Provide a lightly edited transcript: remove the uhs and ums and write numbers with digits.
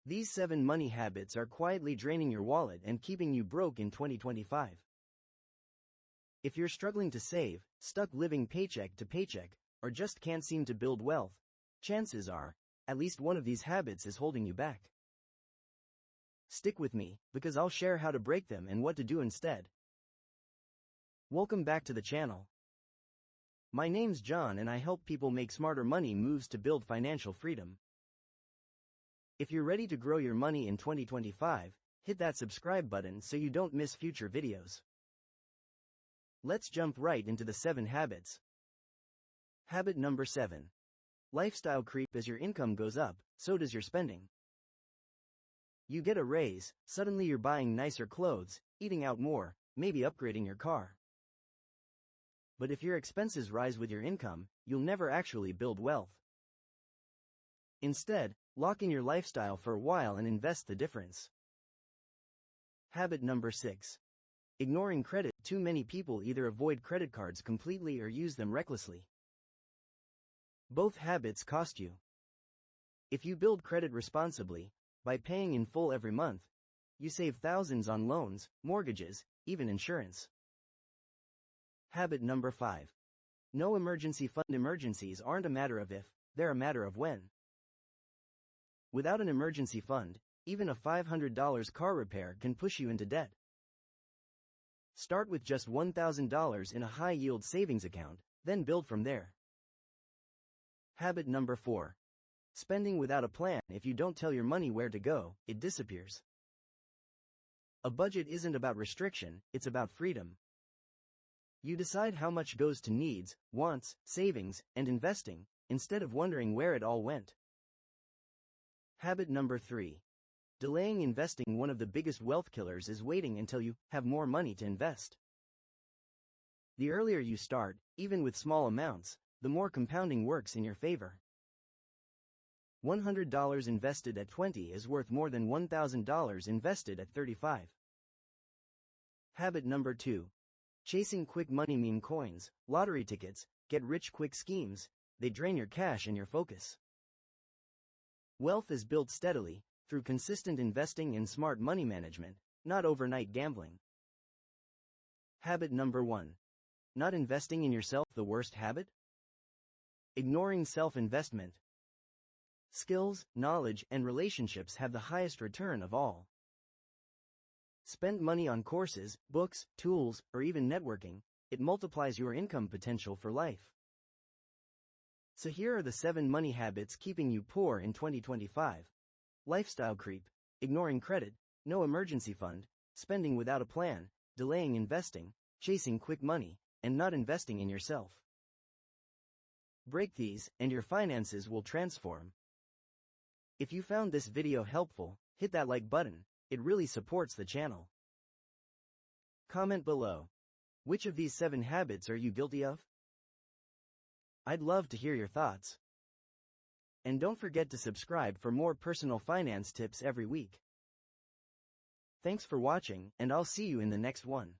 These 7 money habits are quietly draining your wallet and keeping you broke in 2025. If you're struggling to save, stuck living paycheck to paycheck, or just can't seem to build wealth, chances are, at least one of these habits is holding you back. Stick with me, because I'll share how to break them and what to do instead. Welcome back to the channel. My name's John and I help people make smarter money moves to build financial freedom. If you're ready to grow your money in 2025, hit that subscribe button so you don't miss future videos. Let's jump right into the 7 habits. Habit number 7. Lifestyle creep. As your income goes up, so does your spending. You get a raise, suddenly you're buying nicer clothes, eating out more, maybe upgrading your car. But if your expenses rise with your income, you'll never actually build wealth. Instead, lock in your lifestyle for a while and invest the difference. Habit number 6. Ignoring credit. Too many people either avoid credit cards completely or use them recklessly. Both habits cost you. If you build credit responsibly, by paying in full every month, you save thousands on loans, mortgages, even insurance. Habit number 5. No emergency fund. Emergencies aren't a matter of if, they're a matter of when. Without an emergency fund, even a $500 car repair can push you into debt. Start with just $1,000 in a high-yield savings account, then build from there. Habit number 4. Spending without a plan. If you don't tell your money where to go, it disappears. A budget isn't about restriction, it's about freedom. You decide how much goes to needs, wants, savings, and investing, instead of wondering where it all went. Habit number 3. Delaying investing. One of the biggest wealth killers is waiting until you have more money to invest. The earlier you start, even with small amounts, the more compounding works in your favor. $100 invested at 20 is worth more than $1,000 invested at 35. Habit number 2. Chasing quick money. Meme coins, lottery tickets, get-rich-quick schemes, they drain your cash and your focus. Wealth is built steadily, through consistent investing and smart money management, not overnight gambling. Habit number 1. Not investing in yourself. The worst habit? Ignoring self-investment. Skills, knowledge, and relationships have the highest return of all. Spend money on courses, books, tools, or even networking. It multiplies your income potential for life. So here are the 7 money habits keeping you poor in 2025. Lifestyle creep, ignoring credit, no emergency fund, spending without a plan, delaying investing, chasing quick money, and not investing in yourself. Break these, and your finances will transform. If you found this video helpful, hit that like button, it really supports the channel. Comment below. Which of these 7 habits are you guilty of? I'd love to hear your thoughts. And don't forget to subscribe for more personal finance tips every week. Thanks for watching, and I'll see you in the next one.